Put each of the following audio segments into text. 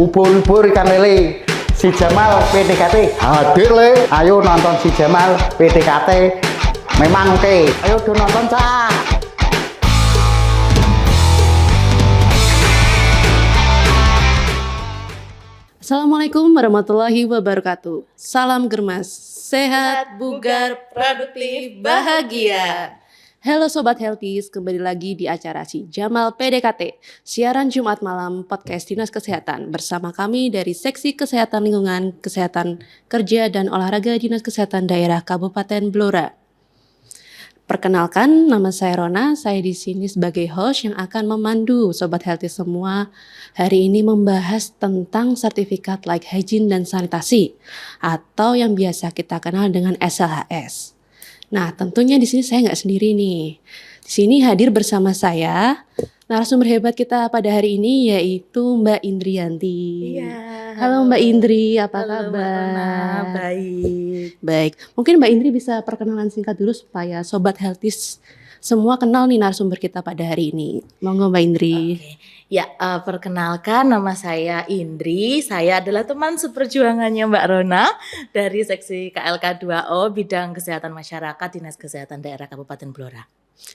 Ubur-ubur ikan lele. Si Jamal PDKT hadir le. Ayo nonton si Jamal PDKT. Memang oke. Ayo do nonton cak. Assalamualaikum warahmatullahi wabarakatuh. Salam Germas, sehat, bugar, produktif, bahagia. Halo Sobat Healthies, kembali lagi di acara Si Jamal PDKT, siaran Jumat malam podcast Dinas Kesehatan bersama kami dari Seksi Kesehatan Lingkungan, Kesehatan Kerja dan Olahraga Dinas Kesehatan Daerah Kabupaten Blora. Perkenalkan, nama saya Rona, saya di sini sebagai host yang akan memandu Sobat Healthy semua. Hari ini membahas tentang sertifikat Like Hygiene dan Sanitasi atau yang biasa kita kenal dengan SLHS. Nah, tentunya di sini saya nggak sendiri nih. Di sini hadir bersama saya narasumber hebat kita pada hari ini yaitu Mbak Indriyanti. Iya. Halo Mbak Indri, apa Halo, kabar? Mbak Rona, baik. Baik, mungkin Mbak Indri bisa perkenalan singkat dulu supaya Sobat Healthies semua kenal nih narasumber kita pada hari ini. Monggo Mbak Indri. Oke. Ya, perkenalkan nama saya Indri. Saya adalah teman seperjuangannya Mbak Rona dari seksi KLK 2O bidang kesehatan masyarakat Dinas Kesehatan Daerah Kabupaten Blora.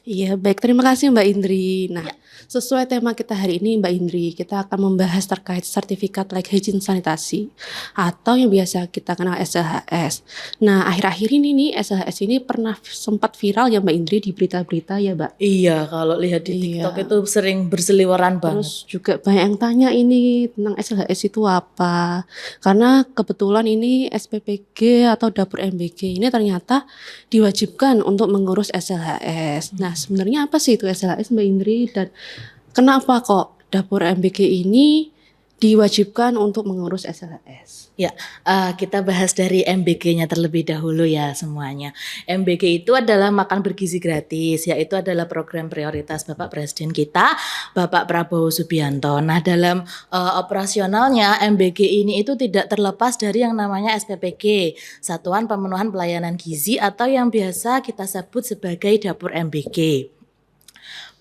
Iya, baik. Terima kasih Mbak Indri. Nah, Ya. sesuai tema kita hari ini Mbak Indri, kita akan membahas terkait sertifikat Like Hygiene Sanitasi atau yang biasa kita kenal SLHS. Nah, akhir-akhir ini nih SLHS ini pernah sempat viral ya Mbak Indri di berita-berita ya Mbak. Iya, kalau lihat di Iya. TikTok itu sering berseliweran banget. Terus juga banyak yang tanya ini tentang SLHS itu apa. Karena kebetulan ini SPPG atau dapur MBG ini ternyata diwajibkan untuk mengurus SLHS. Nah, sebenarnya apa sih itu SLHS Mbak Indri dan kenapa kok dapur MBG ini diwajibkan untuk mengurus SLHS? Ya, kita bahas dari MBG-nya terlebih dahulu ya semuanya. MBG itu adalah makan bergizi gratis, yaitu adalah program prioritas Bapak Presiden kita, Bapak Prabowo Subianto. Nah, dalam operasionalnya MBG ini itu tidak terlepas dari yang namanya SPPG, Satuan Pemenuhan Pelayanan Gizi atau yang biasa kita sebut sebagai dapur MBG.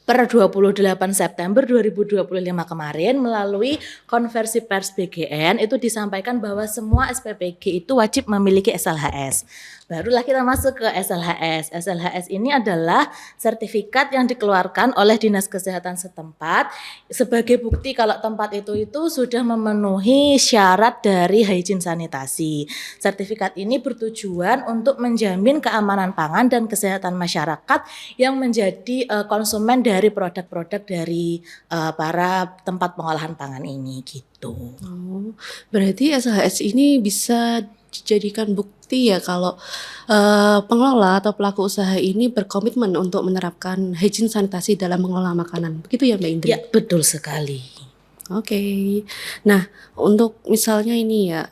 Per 28 September 2025 kemarin melalui konversi pers BGN itu disampaikan bahwa semua SPPG itu wajib memiliki SLHS. Barulah kita masuk ke SLHS. SLHS ini adalah sertifikat yang dikeluarkan oleh Dinas Kesehatan setempat sebagai bukti kalau tempat itu sudah memenuhi syarat dari hygiene sanitasi. Sertifikat ini bertujuan untuk menjamin keamanan pangan dan kesehatan masyarakat yang menjadi konsumen dari produk-produk dari para tempat pengolahan pangan ini gitu. Oh, berarti SLHS ini bisa dijadikan bukti ya kalau pengelola atau pelaku usaha ini berkomitmen untuk menerapkan hygiene sanitasi dalam mengolah makanan. Begitu ya Mbak Indri? Ya, betul sekali. Oke. Nah, untuk misalnya ini ya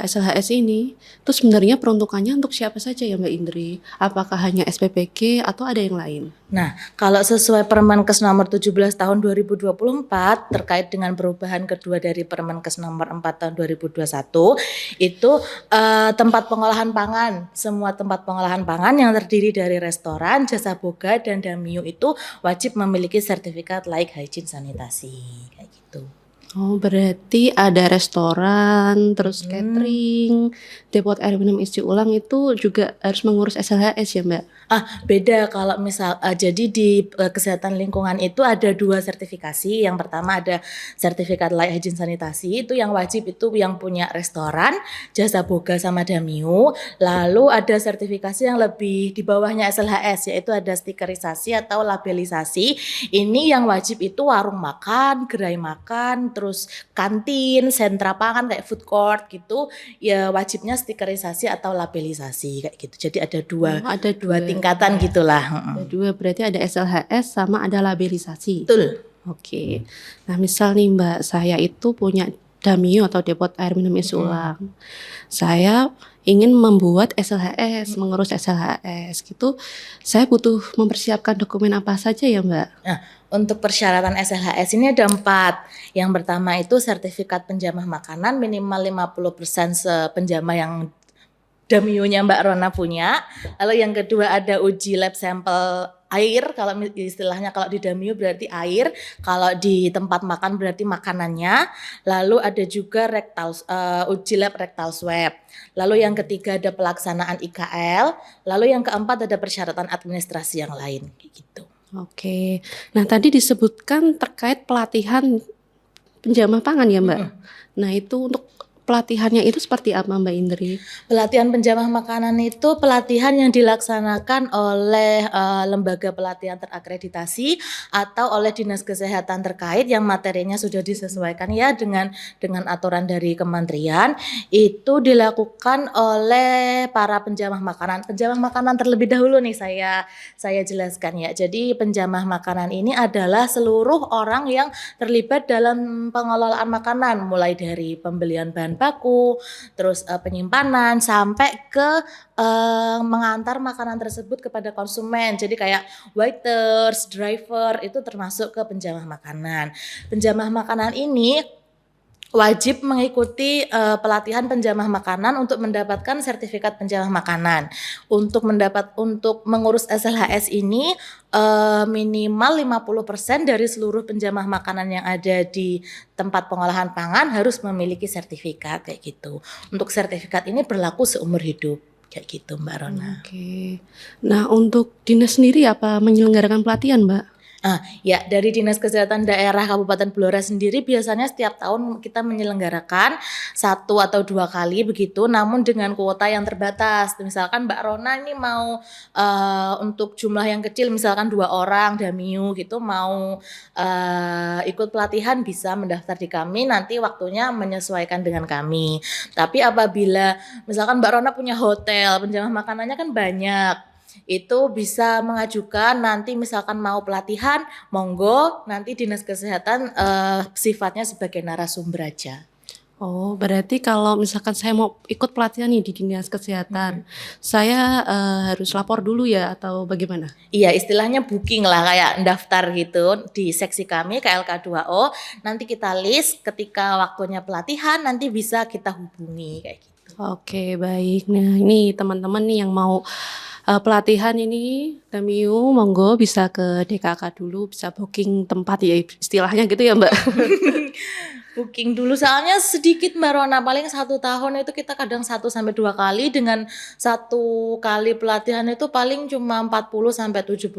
SLHS ini itu sebenarnya peruntukannya untuk siapa saja ya Mbak Indri? Apakah hanya SPPG atau ada yang lain? Nah, kalau sesuai Permenkes nomor 17 tahun 2024 terkait dengan perubahan kedua dari Permenkes nomor 4 tahun 2021 itu tempat pengolahan pangan, semua tempat pengolahan pangan yang terdiri dari restoran, jasa boga dan damiu itu wajib memiliki sertifikat Like Hygiene Sanitasi kayak gitu. Oh, berarti ada restoran, terus catering, depot air minum isi ulang itu juga harus mengurus SLHS ya Mbak? Beda kalau misal jadi di kesehatan lingkungan itu ada dua sertifikasi. Yang pertama ada sertifikat Like Hygiene Sanitasi, itu yang wajib itu yang punya restoran, jasa boga sama damiu. Lalu ada sertifikasi yang lebih di bawahnya SLHS yaitu ada stikerisasi atau labelisasi. Ini yang wajib itu warung makan, gerai makan, terus kantin, sentra pangan kayak food court gitu ya wajibnya stikerisasi atau labelisasi kayak gitu. Jadi ada dua tingkatan gitulah. Ada dua, berarti ada SLHS sama ada labelisasi. Betul. Oke. Nah, misal nih Mbak, saya itu punya damiu atau depot air minum isi ulang. Saya ingin membuat SLHS, mengurus SLHS gitu. Saya butuh mempersiapkan dokumen apa saja ya Mbak? Nah, untuk persyaratan SLHS ini ada 4. Yang pertama itu sertifikat penjamah makanan minimal 50% sepenjamah yang damiunya Mbak Rona punya. Lalu yang kedua ada uji lab sampel air, kalau istilahnya kalau di Damiu berarti air, kalau di tempat makan berarti makanannya. Lalu ada juga uji lab rectal swab. Lalu yang ketiga ada pelaksanaan IKL. Lalu yang keempat ada persyaratan administrasi yang lain, kayak gitu. Oke. Nah, tadi disebutkan terkait pelatihan penjamah pangan ya, Mbak. Nah, itu untuk pelatihannya itu seperti apa, Mbak Indri? Pelatihan penjamah makanan itu pelatihan yang dilaksanakan oleh lembaga pelatihan terakreditasi atau oleh dinas kesehatan terkait yang materinya sudah disesuaikan ya dengan aturan dari kementerian. Itu dilakukan oleh para penjamah makanan. Penjamah makanan terlebih dahulu nih saya jelaskan ya. Jadi penjamah makanan ini adalah seluruh orang yang terlibat dalam pengelolaan makanan, mulai dari pembelian bahan baku, terus penyimpanan sampai ke mengantar makanan tersebut kepada konsumen. Jadi kayak waiters, driver itu termasuk ke penjamah makanan. Penjamah makanan ini wajib mengikuti pelatihan penjamah makanan untuk mendapatkan sertifikat penjamah makanan. Untuk mengurus SLHS ini minimal 50% dari seluruh penjamah makanan yang ada di tempat pengolahan pangan harus memiliki sertifikat kayak gitu. Untuk sertifikat ini berlaku seumur hidup kayak gitu, Mbak Rona. Oke. Nah, untuk dinas sendiri apa menyelenggarakan pelatihan, Mbak? Ya, dari Dinas Kesehatan Daerah Kabupaten Blora sendiri biasanya setiap tahun kita menyelenggarakan 1 atau 2 kali begitu, namun dengan kuota yang terbatas. Misalkan Mbak Rona ini mau untuk jumlah yang kecil, misalkan 2 orang Damiu gitu mau ikut pelatihan bisa mendaftar di kami, nanti waktunya menyesuaikan dengan kami. Tapi apabila misalkan Mbak Rona punya hotel, penjamah makanannya kan banyak, itu bisa mengajukan nanti misalkan mau pelatihan, monggo nanti dinas kesehatan sifatnya sebagai narasumber aja. Oh, berarti kalau misalkan saya mau ikut pelatihan nih di dinas kesehatan, saya harus lapor dulu ya atau bagaimana? Iya, istilahnya booking lah, kayak daftar gitu di seksi kami KLK2O. Nanti kita list ketika waktunya pelatihan, nanti bisa kita hubungi kayak gitu. Oke, baik. Nah, ini teman-teman nih yang mau pelatihan ini Damiu, monggo bisa ke DKK dulu, bisa booking tempat ya istilahnya gitu ya, Mbak. Booking dulu soalnya sedikit Mbak Rona, paling 1 tahun itu kita kadang 1-2 kali, dengan 1 kali pelatihan itu paling cuma 40-75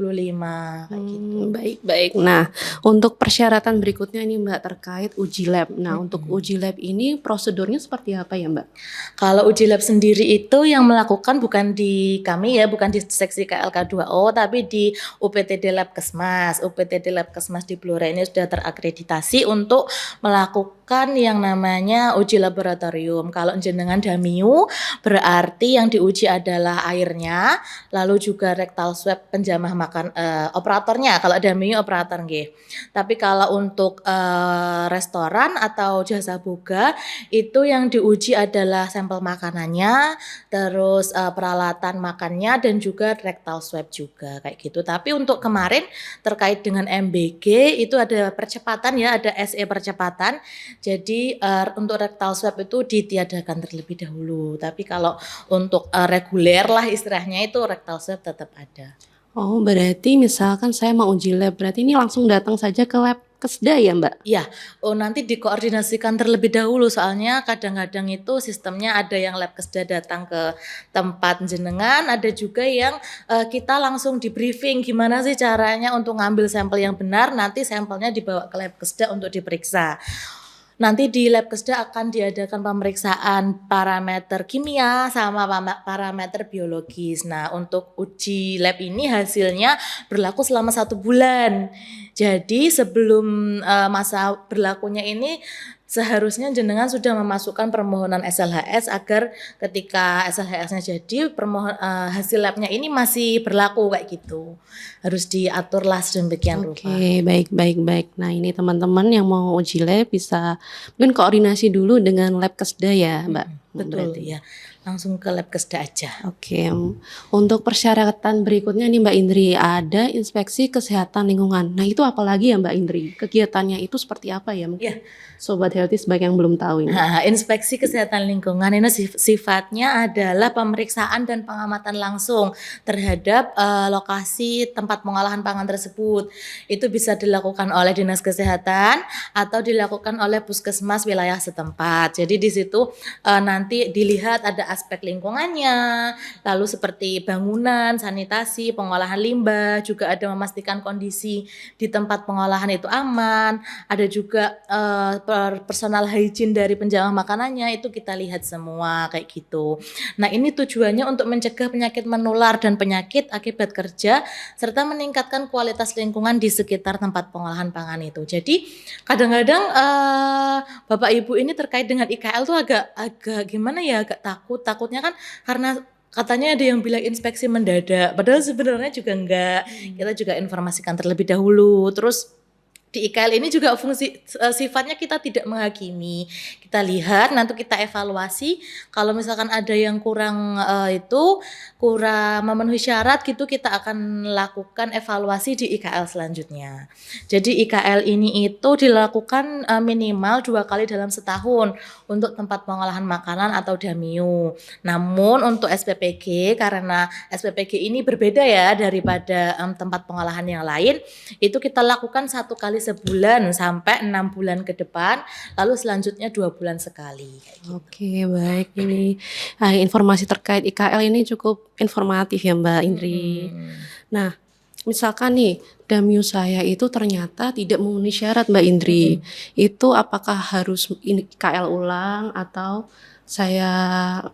kayak gitu. Baik. Nah, untuk persyaratan berikutnya ini Mbak terkait uji lab. Nah, untuk uji lab ini prosedurnya seperti apa ya, Mbak? Kalau uji lab sendiri itu yang melakukan bukan di kami ya, bukan di seksi KLK2O, tapi di UPTD Lab Kesmas. UPTD Lab Kesmas di Blora ini sudah terakreditasi untuk melakukan yang namanya uji laboratorium. Kalau jenengan Damiu berarti yang diuji adalah airnya, lalu juga rectal swab penjamah makan operatornya. Kalau Damiu operator nggih. Tapi kalau untuk restoran atau jasa boga itu yang diuji adalah sampel makanannya, terus peralatan makannya dan juga rectal swab juga kayak gitu. Tapi untuk kemarin terkait dengan MBG itu ada percepatan ya, ada SE percepatan. Jadi untuk rectal swab itu ditiadakan terlebih dahulu. Tapi kalau untuk reguler lah istilahnya itu rectal swab tetap ada. Oh, berarti misalkan saya mau uji lab, berarti ini langsung datang saja ke lab Kesda ya, Mbak? Iya, nanti dikoordinasikan terlebih dahulu, soalnya kadang-kadang itu sistemnya ada yang lab Kesda datang ke tempat jenengan, ada juga yang kita langsung di briefing gimana sih caranya untuk ngambil sampel yang benar, nanti sampelnya dibawa ke lab Kesda untuk diperiksa. Nanti di lab Kesda akan diadakan pemeriksaan parameter kimia sama parameter biologis. Nah, untuk uji lab ini hasilnya berlaku selama 1 bulan. Jadi sebelum masa berlakunya ini seharusnya jenengan sudah memasukkan permohonan SLHS agar ketika SLHS-nya jadi hasil labnya ini masih berlaku kayak gitu. Harus diaturlah sedemikian rupa. Oke, baik. Nah, ini teman-teman yang mau uji lab bisa mungkin koordinasi dulu dengan lab Kesda ya, Mbak. Betul berarti. ya. langsung ke Labkesda aja. Oke, untuk persyaratan berikutnya nih Mbak Indri, ada inspeksi kesehatan lingkungan. Nah itu apalagi ya Mbak Indri? Kegiatannya itu seperti apa ya? Mungkin Sobat Healthy sebagai yang belum tahu ini. Inspeksi kesehatan lingkungan ini sifatnya adalah pemeriksaan dan pengamatan langsung terhadap lokasi tempat pengolahan pangan tersebut. Itu bisa dilakukan oleh Dinas Kesehatan atau dilakukan oleh Puskesmas wilayah setempat. Jadi di situ nanti dilihat ada aspek lingkungannya, lalu seperti bangunan, sanitasi, pengolahan limbah, juga ada memastikan kondisi di tempat pengolahan itu aman, ada juga personal hygiene dari penjamah makanannya, itu kita lihat semua kayak gitu. Nah ini tujuannya untuk mencegah penyakit menular dan penyakit akibat kerja, serta meningkatkan kualitas lingkungan di sekitar tempat pengolahan pangan itu. Jadi kadang-kadang Bapak Ibu ini terkait dengan IKL tuh agak gimana ya, agak takutnya kan karena katanya ada yang bilang inspeksi mendadak, padahal sebenarnya juga enggak. Kita juga informasikan terlebih dahulu. Terus di IKL ini juga sifatnya kita tidak menghakimi. Kita lihat, nanti kita evaluasi. Kalau misalkan ada yang kurang memenuhi syarat gitu, kita akan lakukan evaluasi di IKL selanjutnya. Jadi IKL ini itu dilakukan minimal 2 kali dalam setahun untuk tempat pengolahan makanan atau DAMIU. Namun untuk SPPG, karena SPPG ini berbeda ya daripada tempat pengolahan yang lain, itu kita lakukan 1 kali sebulan sampai 6 bulan ke depan, lalu selanjutnya 2 bulan sekali. Gitu. Oke, baik, ini informasi terkait IKL ini cukup informatif ya Mbak Indri. Nah, misalkan nih DAMIU saya itu ternyata tidak memenuhi syarat Mbak Indri, itu apakah harus IKL ulang atau saya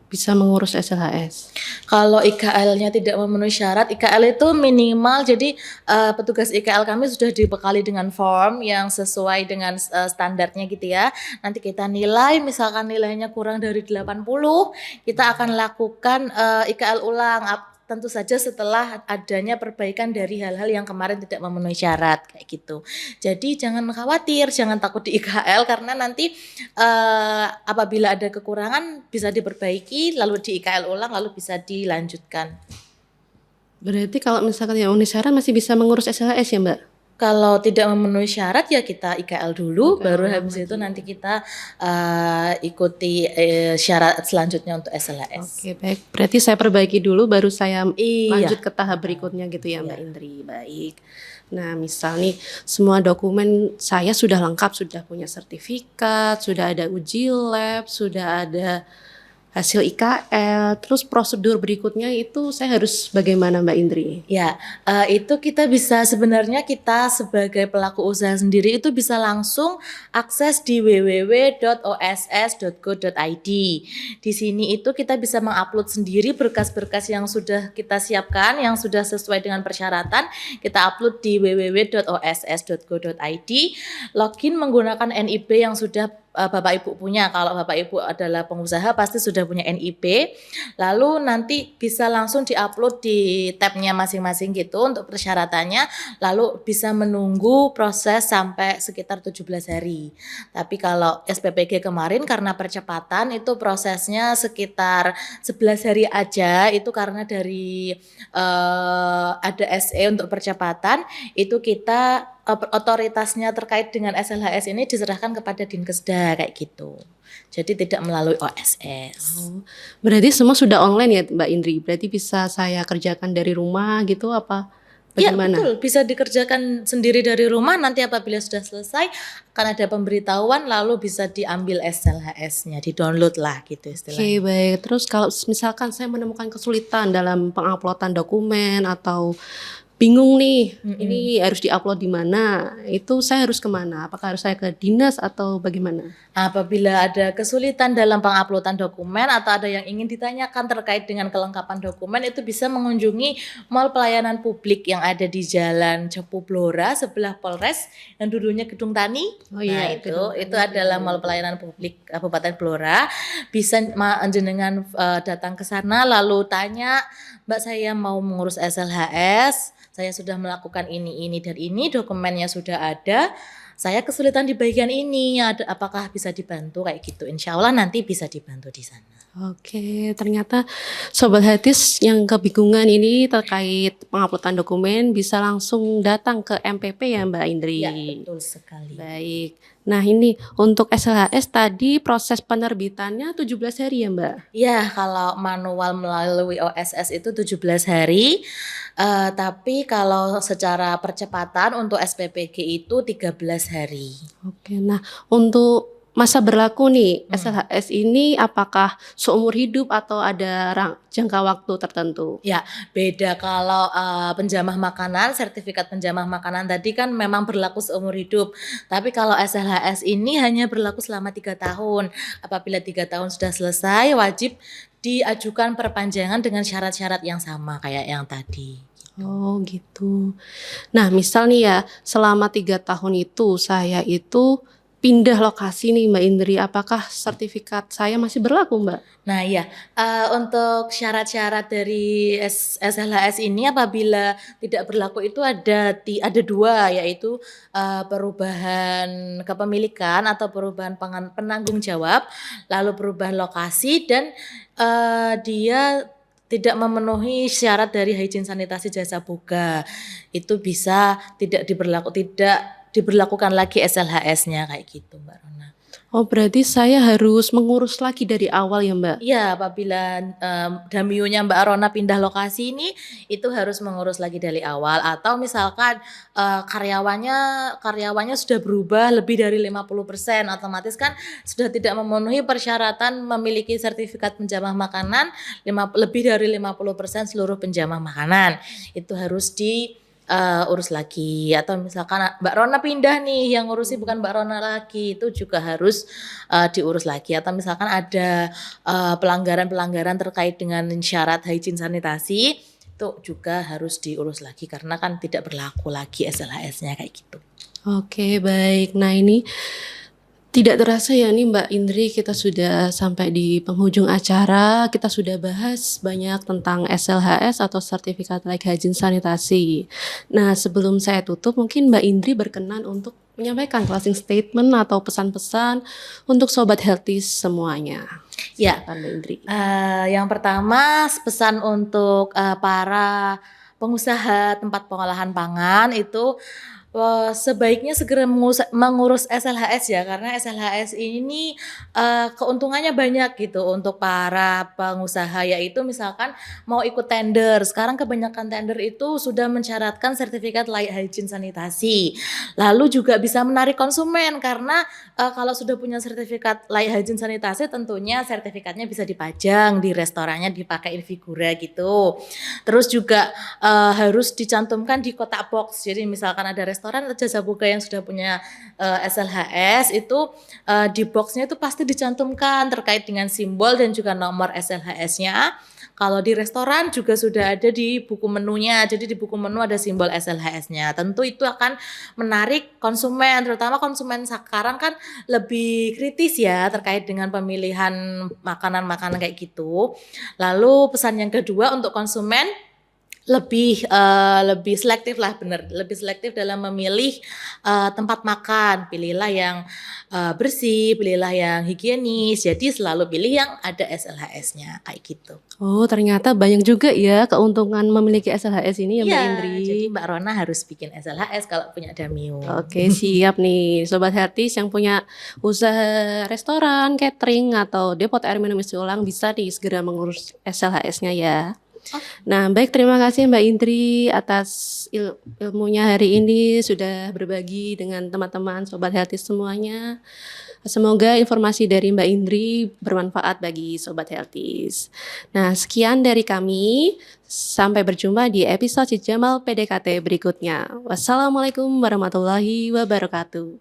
bisa mengurus SLHS? Kalau IKL-nya tidak memenuhi syarat, IKL itu minimal, jadi petugas IKL kami sudah dibekali dengan form yang sesuai dengan standarnya gitu ya. Nanti kita nilai, misalkan nilainya kurang dari 80, kita akan lakukan IKL ulang. Tentu saja setelah adanya perbaikan dari hal-hal yang kemarin tidak memenuhi syarat kayak gitu. Jadi jangan khawatir, jangan takut di IKL, karena nanti apabila ada kekurangan bisa diperbaiki, lalu di IKL ulang, lalu bisa dilanjutkan. Berarti kalau misalkan yang memenuhi syarat masih bisa mengurus SLHS ya Mbak? Kalau tidak memenuhi syarat ya kita IKL dulu, baru habis itu nanti kita ikuti syarat selanjutnya untuk SLHS. Oke, baik. Berarti saya perbaiki dulu baru saya lanjut ke tahap berikutnya gitu ya Mbak Indri. Baik. Nah, misal nih semua dokumen saya sudah lengkap, sudah punya sertifikat, sudah ada uji lab, sudah ada hasil IKL, terus prosedur berikutnya itu saya harus bagaimana Mbak Indri? Ya, itu kita bisa, sebenarnya kita sebagai pelaku usaha sendiri itu bisa langsung akses di www.oss.go.id. Di sini itu kita bisa mengupload sendiri berkas-berkas yang sudah kita siapkan, yang sudah sesuai dengan persyaratan, kita upload di www.oss.go.id. Login menggunakan NIB yang sudah Bapak Ibu punya. Kalau Bapak Ibu adalah pengusaha pasti sudah punya NIB. Lalu nanti bisa langsung diupload di tabnya masing-masing gitu untuk persyaratannya. Lalu bisa menunggu proses sampai sekitar 17 hari. Tapi kalau SPPG kemarin karena percepatan itu prosesnya sekitar 11 hari aja. Itu karena dari ada SE untuk percepatan, itu kita otoritasnya terkait dengan SLHS ini diserahkan kepada Dinkesda kayak gitu. Jadi tidak melalui OSS. Berarti semua sudah online ya Mbak Indri? Berarti bisa saya kerjakan dari rumah gitu apa? Bagaimana? Ya betul, bisa dikerjakan sendiri dari rumah. Nanti apabila sudah selesai akan ada pemberitahuan, lalu bisa diambil SLHS-nya, di-download lah gitu istilahnya. Oke, baik. Terus kalau misalkan saya menemukan kesulitan dalam penguploadan dokumen atau bingung nih, ini harus diupload di mana? Itu saya harus kemana? Apakah harus saya ke dinas atau bagaimana? Apabila ada kesulitan dalam penguploadan dokumen atau ada yang ingin ditanyakan terkait dengan kelengkapan dokumen, itu bisa mengunjungi Mall Pelayanan Publik yang ada di Jalan Cepu Blora sebelah Polres yang dulunya Gedung Tani. Oh iya, Nah, itu adalah Mall Pelayanan Publik Kabupaten Blora. Bisa jenengan datang ke sana lalu tanya, Mbak saya mau mengurus SLHS, saya sudah melakukan ini dan ini, dokumennya sudah ada. saya kesulitan di bagian ini, apakah bisa dibantu kayak gitu. Insya Allah nanti bisa dibantu di sana. Oke, ternyata Sobat Healthies yang kebingungan ini terkait penguploadan dokumen bisa langsung datang ke MPP ya Mbak Indri. Ya, betul sekali. Baik. Nah ini untuk SLHS tadi proses penerbitannya 17 hari ya Mbak? Ya, kalau manual melalui OSS itu 17 hari, tapi kalau secara percepatan untuk SPPG itu 13 hari. Oke, nah untuk masa berlaku nih SLHS ini apakah seumur hidup atau ada jangka waktu tertentu? Ya, beda kalau penjamah makanan, sertifikat penjamah makanan tadi kan memang berlaku seumur hidup. Tapi kalau SLHS ini hanya berlaku selama 3 tahun. Apabila 3 tahun sudah selesai, wajib diajukan perpanjangan dengan syarat-syarat yang sama kayak yang tadi. Oh gitu. Nah misal nih ya selama 3 tahun itu saya itu pindah lokasi nih Mbak Indri, apakah sertifikat saya masih berlaku Mbak? Nah ya, untuk syarat-syarat dari SLHS ini apabila tidak berlaku itu ada 2, yaitu perubahan kepemilikan atau perubahan penanggung jawab, lalu perubahan lokasi dan dia tidak memenuhi syarat dari hygiene sanitasi jasa boga. Itu bisa tidak diberlakukan lagi SLHS-nya kayak gitu Mbak Rona. Oh berarti saya harus mengurus lagi dari awal ya Mbak? Iya, apabila Damionya Mbak Rona pindah lokasi ini, itu harus mengurus lagi dari awal. Atau misalkan karyawannya sudah berubah lebih dari 50%, otomatis kan sudah tidak memenuhi persyaratan memiliki sertifikat penjamah makanan lebih dari 50% seluruh penjamah makanan. Itu harus urus lagi. Atau misalkan Mbak Rona pindah nih, yang ngurusi bukan Mbak Rona lagi, itu juga harus diurus lagi. Atau misalkan ada pelanggaran-pelanggaran terkait dengan syarat hygiene sanitasi, itu juga harus diurus lagi karena kan tidak berlaku lagi SLHS-nya kayak gitu. Oke baik, nah ini tidak terasa ya nih Mbak Indri, kita sudah sampai di penghujung acara. Kita sudah bahas banyak tentang SLHS atau Sertifikat Layak Hygiene Sanitasi. Nah sebelum saya tutup, mungkin Mbak Indri berkenan untuk menyampaikan closing statement atau pesan-pesan untuk Sobat Healthies semuanya. Ya, Silakan Mbak Indri. Yang pertama pesan untuk para pengusaha tempat pengolahan pangan itu sebaiknya segera mengurus SLHS ya, karena SLHS ini keuntungannya banyak gitu untuk para pengusaha, yaitu misalkan mau ikut tender. Sekarang kebanyakan tender itu sudah mensyaratkan sertifikat layak hygiene sanitasi. Lalu juga bisa menarik konsumen karena kalau sudah punya sertifikat layak hygiene sanitasi tentunya sertifikatnya bisa dipajang di restorannya, dipakai figura gitu. Terus juga harus dicantumkan di kotak box. Jadi misalkan ada restoran atau jasa boga yang sudah punya SLHS itu di boxnya itu pasti dicantumkan terkait dengan simbol dan juga nomor SLHS-nya. Kalau di restoran juga sudah ada di buku menunya, jadi di buku menu ada simbol SLHS-nya. Tentu itu akan menarik konsumen, terutama konsumen sekarang kan lebih kritis ya terkait dengan pemilihan makanan-makanan kayak gitu. Lalu pesan yang kedua untuk konsumen, lebih selektif lah, lebih selektif dalam memilih tempat makan. Pilihlah yang bersih, pilihlah yang higienis, jadi selalu pilih yang ada SLHS-nya kayak gitu. Oh ternyata banyak juga ya keuntungan memiliki SLHS ini ya Mbak Indri. Jadi Mbak Rona harus bikin SLHS kalau punya Damio. Oke siap nih Sobat Healthies yang punya usaha restoran, catering atau depot air minum isi ulang bisa nih segera mengurus SLHS-nya ya. Nah baik, terima kasih Mbak Indri atas ilmunya hari ini, sudah berbagi dengan teman-teman Sobat Healthies semuanya. Semoga informasi dari Mbak Indri bermanfaat bagi Sobat Healthies. Nah sekian dari kami, sampai berjumpa di episode Si Jamal PDKT berikutnya. Wassalamualaikum warahmatullahi wabarakatuh.